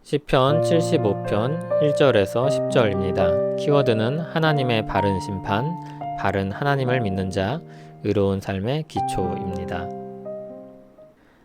시편 75편 1절에서 10절입니다. 키워드는 하나님의 바른 심판, 바른 하나님을 믿는 자, 의로운 삶의 기초입니다.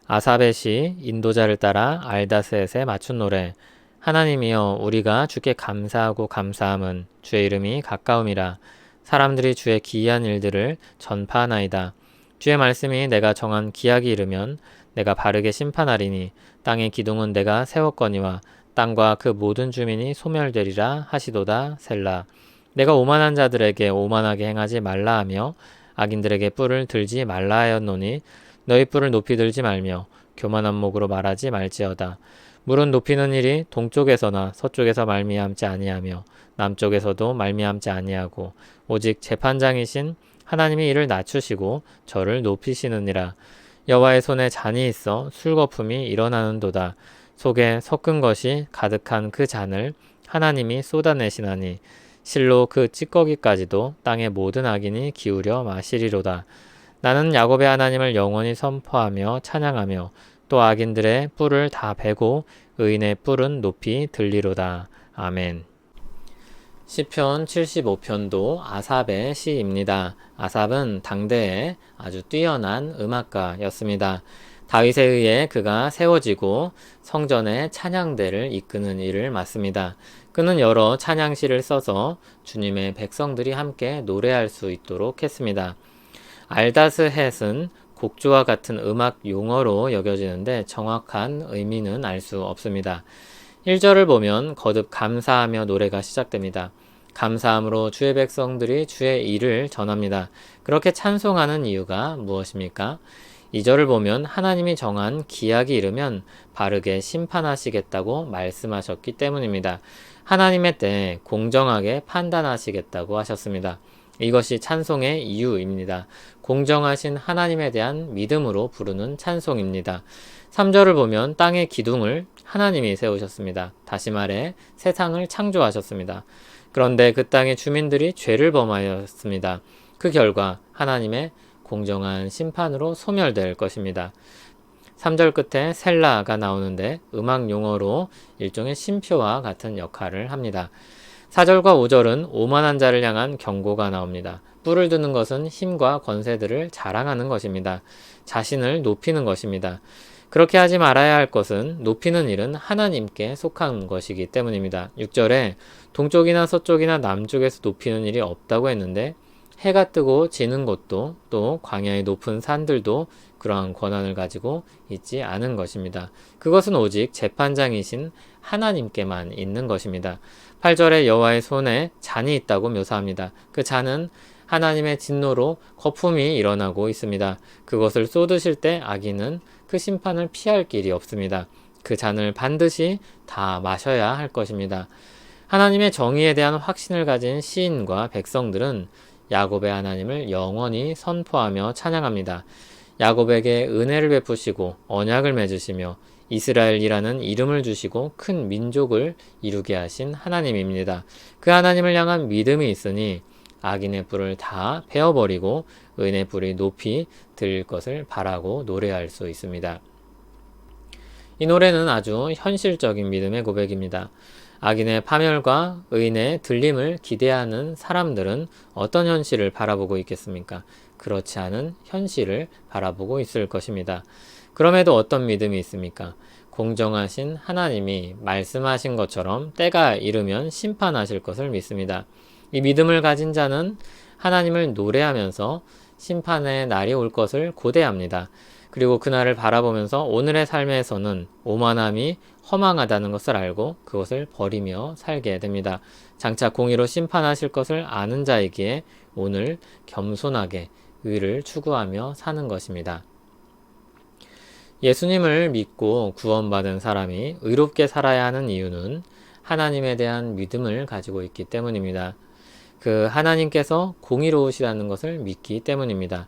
아삽의 시 인도자를 따라 알다셋에 맞춘 노래. 하나님이여, 우리가 주께 감사하고 감사함은 주의 이름이 가까움이라. 사람들이 주의 기이한 일들을 전파하나이다. 주의 말씀이 내가 정한 기약이 이르면 내가 바르게 심판하리니 땅의 기둥은 내가 세웠거니와 땅과 그 모든 주민이 소멸되리라 하시도다. 셀라. 내가 오만한 자들에게 오만하게 행하지 말라 하며 악인들에게 뿔을 들지 말라 하였노니 너희 뿔을 높이 들지 말며 교만한 목으로 말하지 말지어다. 물은 높이는 일이 동쪽에서나 서쪽에서 말미암지 아니하며 남쪽에서도 말미암지 아니하고 오직 재판장이신 하나님이 이를 낮추시고 저를 높이시느니라. 여호와의 손에 잔이 있어 술거품이 일어나는도다. 속에 섞은 것이 가득한 그 잔을 하나님이 쏟아내시나니 실로 그 찌꺼기까지도 땅의 모든 악인이 기울여 마시리로다. 나는 야곱의 하나님을 영원히 선포하며 찬양하며 또 악인들의 뿔을 다 베고 의인의 뿔은 높이 들리로다. 아멘. 시편 75편도 아삽의 시입니다. 아삽은 당대에 아주 뛰어난 음악가였습니다. 다윗에 의해 그가 세워지고 성전의 찬양대를 이끄는 일을 맡습니다. 그는 여러 찬양시를 써서 주님의 백성들이 함께 노래할 수 있도록 했습니다. 알다스헷은 곡조와 같은 음악 용어로 여겨지는데 정확한 의미는 알 수 없습니다. 1절을 보면 거듭 감사하며 노래가 시작됩니다. 감사함으로 주의 백성들이 주의 일을 전합니다. 그렇게 찬송하는 이유가 무엇입니까? 2절을 보면 하나님이 정한 기약이 이르면 바르게 심판하시겠다고 말씀하셨기 때문입니다. 하나님의 때에 공정하게 판단하시겠다고 하셨습니다. 이것이 찬송의 이유입니다. 공정하신 하나님에 대한 믿음으로 부르는 찬송입니다. 3절을 보면 땅의 기둥을 하나님이 세우셨습니다. 다시 말해 세상을 창조하셨습니다. 그런데 그 땅의 주민들이 죄를 범하였습니다. 그 결과 하나님의 공정한 심판으로 소멸될 것입니다. 3절 끝에 셀라가 나오는데 음악 용어로 일종의 쉼표와 같은 역할을 합니다. 4절과 5절은 오만한 자를 향한 경고가 나옵니다. 뿔을 드는 것은 힘과 권세들을 자랑하는 것입니다. 자신을 높이는 것입니다. 그렇게 하지 말아야 할 것은 높이는 일은 하나님께 속한 것이기 때문입니다. 6절에 동쪽이나 서쪽이나 남쪽에서 높이는 일이 없다고 했는데 해가 뜨고 지는 곳도 또 광야의 높은 산들도 그러한 권한을 가지고 있지 않은 것입니다. 그것은 오직 재판장이신 하나님께만 있는 것입니다. 8절에 여호와의 손에 잔이 있다고 묘사합니다. 그 잔은 하나님의 진노로 거품이 일어나고 있습니다. 그것을 쏟으실 때 악인은 그 심판을 피할 길이 없습니다. 그 잔을 반드시 다 마셔야 할 것입니다. 하나님의 정의에 대한 확신을 가진 시인과 백성들은 야곱의 하나님을 영원히 선포하며 찬양합니다. 야곱에게 은혜를 베푸시고 언약을 맺으시며 이스라엘이라는 이름을 주시고 큰 민족을 이루게 하신 하나님입니다. 그 하나님을 향한 믿음이 있으니 악인의 뿔을 다 베어버리고 의인의 뿔이 높이 들릴 것을 바라고 노래할 수 있습니다. 이 노래는 아주 현실적인 믿음의 고백입니다. 악인의 파멸과 의인의 들림을 기대하는 사람들은 어떤 현실을 바라보고 있겠습니까? 그렇지 않은 현실을 바라보고 있을 것입니다. 그럼에도 어떤 믿음이 있습니까? 공정하신 하나님이 말씀하신 것처럼 때가 이르면 심판하실 것을 믿습니다. 이 믿음을 가진 자는 하나님을 노래하면서 심판의 날이 올 것을 고대합니다. 그리고 그날을 바라보면서 오늘의 삶에서는 오만함이 허망하다는 것을 알고 그것을 버리며 살게 됩니다. 장차 공의로 심판하실 것을 아는 자이기에 오늘 겸손하게 의를 추구하며 사는 것입니다. 예수님을 믿고 구원받은 사람이 의롭게 살아야 하는 이유는 하나님에 대한 믿음을 가지고 있기 때문입니다. 그 하나님께서 공의로우시다는 것을 믿기 때문입니다.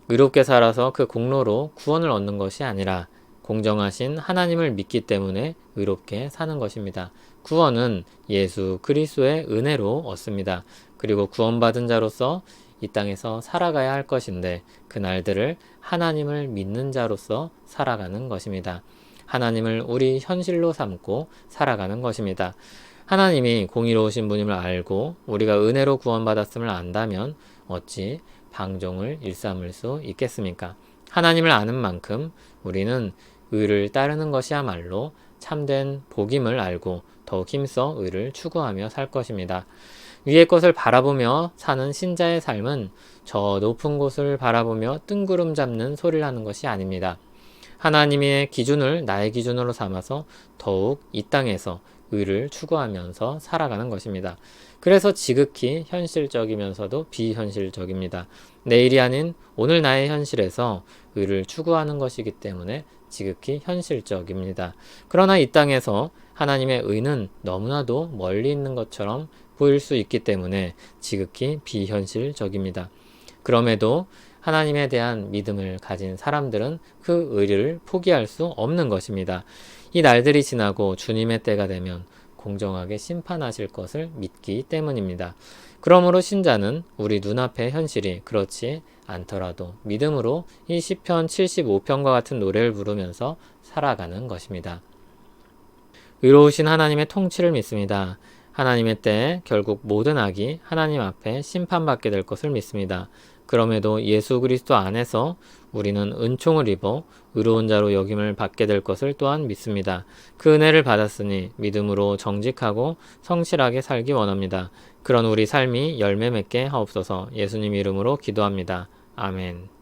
의롭게 살아서 그 공로로 구원을 얻는 것이 아니라 공정하신 하나님을 믿기 때문에 의롭게 사는 것입니다. 구원은 예수 그리스도의 은혜로 얻습니다. 그리고 구원받은 자로서 이 땅에서 살아가야 할 것인데 그 날들을 하나님을 믿는 자로서 살아가는 것입니다. 하나님을 우리 현실로 삼고 살아가는 것입니다. 하나님이 공의로우신 분임을 알고 우리가 은혜로 구원받았음을 안다면 어찌 방종을 일삼을 수 있겠습니까? 하나님을 아는 만큼 우리는 의를 따르는 것이야말로 참된 복임을 알고 더욱 힘써 의를 추구하며 살 것입니다. 위의 것을 바라보며 사는 신자의 삶은 저 높은 곳을 바라보며 뜬구름 잡는 소리를 하는 것이 아닙니다. 하나님의 기준을 나의 기준으로 삼아서 더욱 이 땅에서 의를 추구하면서 살아가는 것입니다. 그래서 지극히 현실적이면서도 비현실적입니다. 내일이 아닌 오늘 나의 현실에서 의를 추구하는 것이기 때문에 지극히 현실적입니다. 그러나 이 땅에서 하나님의 의는 너무나도 멀리 있는 것처럼 보일 수 있기 때문에 지극히 비현실적입니다. 그럼에도 하나님에 대한 믿음을 가진 사람들은 그 의를 포기할 수 없는 것입니다. 이 날들이 지나고 주님의 때가 되면 공정하게 심판하실 것을 믿기 때문입니다. 그러므로 신자는 우리 눈앞의 현실이 그렇지 않더라도 믿음으로 이 시편 75편과 같은 노래를 부르면서 살아가는 것입니다. 의로우신 하나님의 통치를 믿습니다. 하나님의 때에 결국 모든 악이 하나님 앞에 심판받게 될 것을 믿습니다. 그럼에도 예수 그리스도 안에서 우리는 은총을 입어 의로운 자로 여김을 받게 될 것을 또한 믿습니다. 그 은혜를 받았으니 믿음으로 정직하고 성실하게 살기 원합니다. 그런 우리 삶이 열매 맺게 하옵소서. 예수님 이름으로 기도합니다. 아멘.